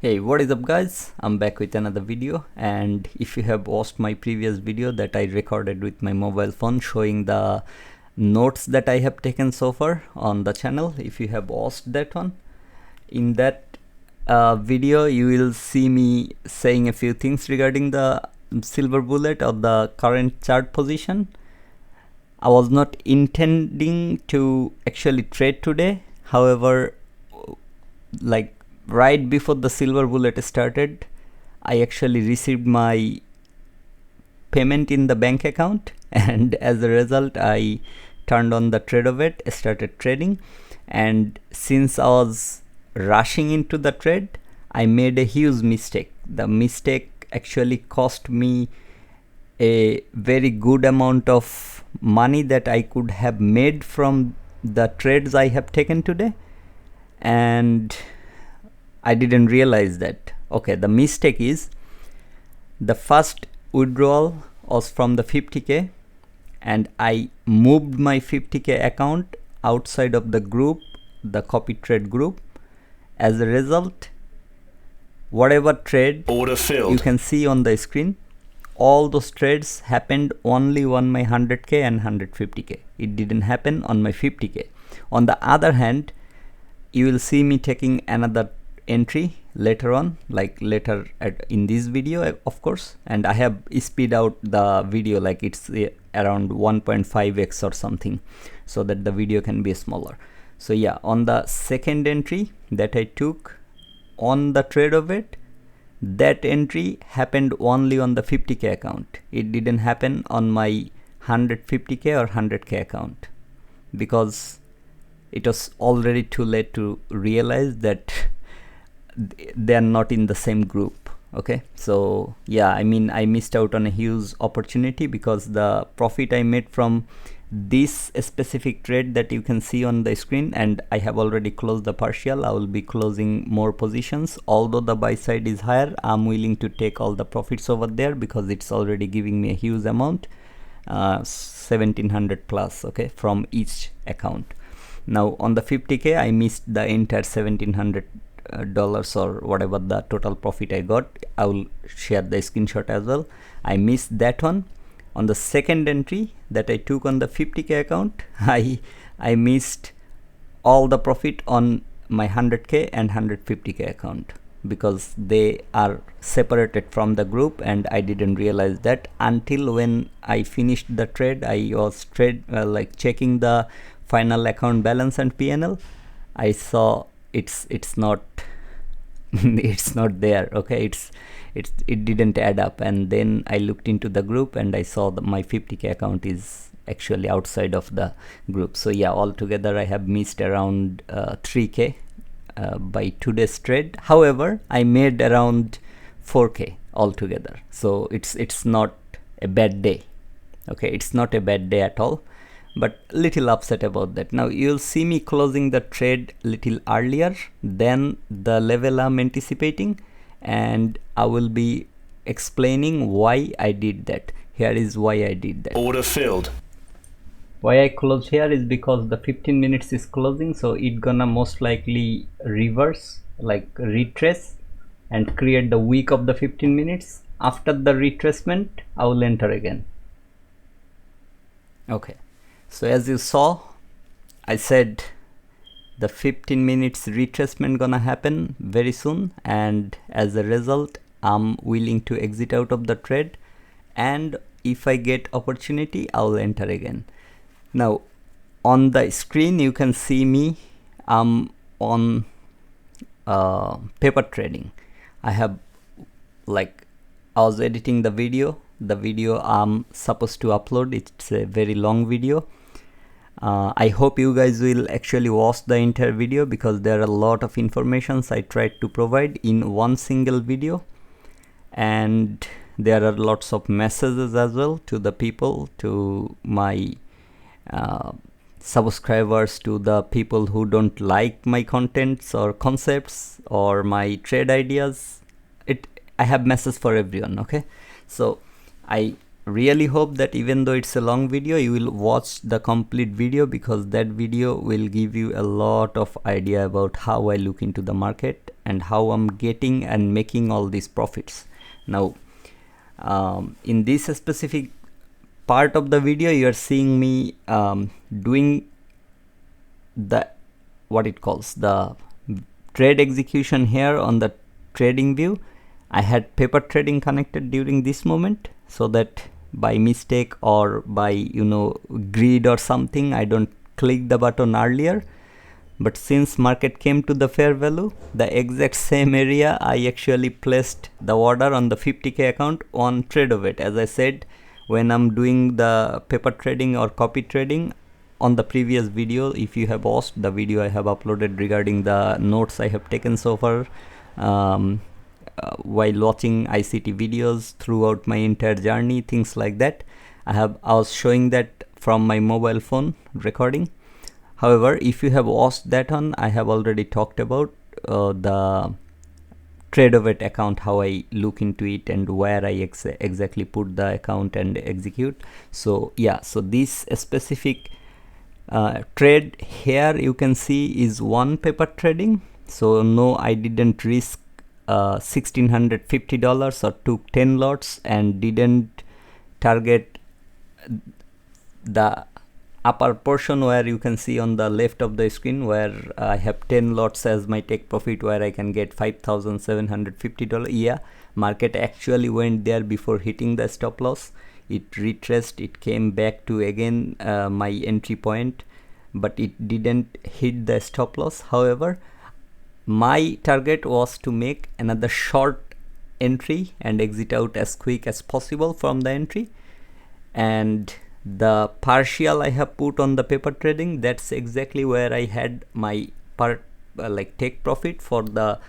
Hey, what is up guys? I'm back with another video, and if you have watched my previous video that I recorded with my mobile phone showing the notes that I have taken so far on the channel, if you have watched that one, in that video you will see me saying a few things regarding the silver bullet or the current chart position. I was not intending to actually trade today, however, like right before the silver bullet started, I actually received my payment in the bank account, and as a result I turned on the trade of it, started trading. And since I was rushing into the trade, I made a huge mistake. The mistake actually cost me a very good amount of money that I could have made from the trades I have taken today, and I didn't realize that. Okay, the mistake is the first withdrawal was from the 50k, and I moved my 50k account outside of the group, the copy trade group. As a result, whatever trade Order filled. you can see on the screen, all those trades happened only on my 100k and 150k. It didn't happen on my 50k. On the other hand, you will see me taking another entry later on, like later in this video, of course, and I have speed out the video, like it's around 1.5x or something, so that the video can be smaller. So yeah, on the second entry that I took on the trade of it, that entry happened only on the 50k account. It didn't happen on my 150k or 100k account, because it was already too late to realize that they are not in the same group. Okay, so yeah, I mean, I missed out on a huge opportunity, because the profit I made from this specific trade that you can see on the screen, and I have already closed the partial. I will be closing more positions. Although the buy side is higher, I'm willing to take all the profits over there, because it's already giving me a huge amount, 1700 plus, okay, from each account. Now on the 50k, I missed the entire $1700 or whatever the total profit I got. I will share the screenshot as well. I missed that one. On the second entry that I took on the 50k account, I missed all the profit on my 100k and 150k account, because they are separated from the group, and I didn't realize that until when I finished the trade. I was like checking the final account balance and PNL. I saw it's not it's not there. Okay, it didn't add up, and then I looked into the group and I saw that my 50k account is actually outside of the group. So yeah, altogether I have missed around 3k by today's trade. However, I made around 4k altogether, so it's not a bad day. Okay, it's not a bad day at all, but little upset about that. Now you'll see me closing the trade little earlier than the level I'm anticipating, and I will be explaining why I did that. Here is why I did that. Order filled. Why I closed here is because the 15 minutes is closing, so it gonna most likely reverse, like retrace, and create the wick of the 15 minutes. After the retracement, I will enter again. Okay, so as you saw, I said the 15 minutes retracement gonna happen very soon, and as a result I'm willing to exit out of the trade, and if I get opportunity I will enter again. Now on the screen you can see me, I'm on paper trading. I was editing the video I'm supposed to upload. It's a very long video. I hope you guys will actually watch the entire video, because there are a lot of informations I tried to provide in one single video, and there are lots of messages as well to the people, to my subscribers, to the people who don't like my contents or concepts or my trade ideas. I have messages for everyone. Okay, so I really hope that even though it's a long video, you will watch the complete video, because that video will give you a lot of idea about how I look into the market and how I'm getting and making all these profits. Now in this specific part of the video, you are seeing me doing the what it calls the trade execution here on the trading view. I had paper trading connected during this moment, so that by mistake or by greed or something, I don't click the button earlier. But since market came to the fair value, the exact same area, I actually placed the order on the 50k account on TradeOvet. As I said, when I'm doing the paper trading or copy trading, on the previous video, if you have watched the video I have uploaded regarding the notes I have taken so far while watching ICT videos throughout my entire journey, things like that, I was showing that from my mobile phone recording. However, if you have watched that one, I have already talked about the TradeOvet account, how I look into it and where I exactly put the account and execute. So yeah, so this specific trade here you can see is one paper trading. So no, I didn't risk $1,650 or took 10 lots and didn't target the upper portion where you can see on the left of the screen, where I have 10 lots as my take profit, where I can get $5,750. Yeah, market actually went there before hitting the stop loss. It retraced, it came back to again my entry point, but it didn't hit the stop loss. However, my target was to make another short entry and exit out as quick as possible from the entry, and the partial I have put on the paper trading, that's exactly where I had my take profit for the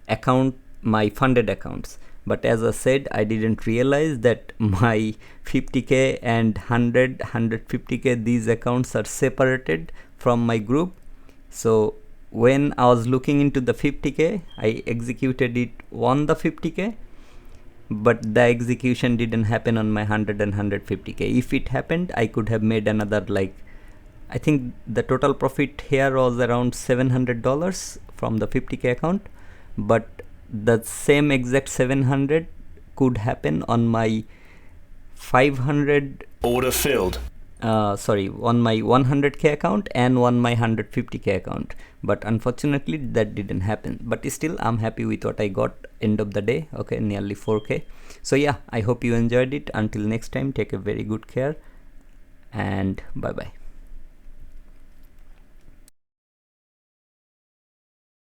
account, my funded accounts. But as I said, I didn't realize that my 50k and 150k, these accounts are separated from my group. So when I was looking into the 50k, I executed it on the 50k, but the execution didn't happen on my 100 and 150k. If it happened, I could have made another, I think the total profit here was around $700 from the 50k account, but the same exact 700 could happen on my 500 order filled on my 100k account and on my 150k account, but unfortunately that didn't happen. But still, I'm happy with what I got end of the day. Okay, nearly 4k. So yeah, I hope you enjoyed it. Until next time, take a very good care and bye bye.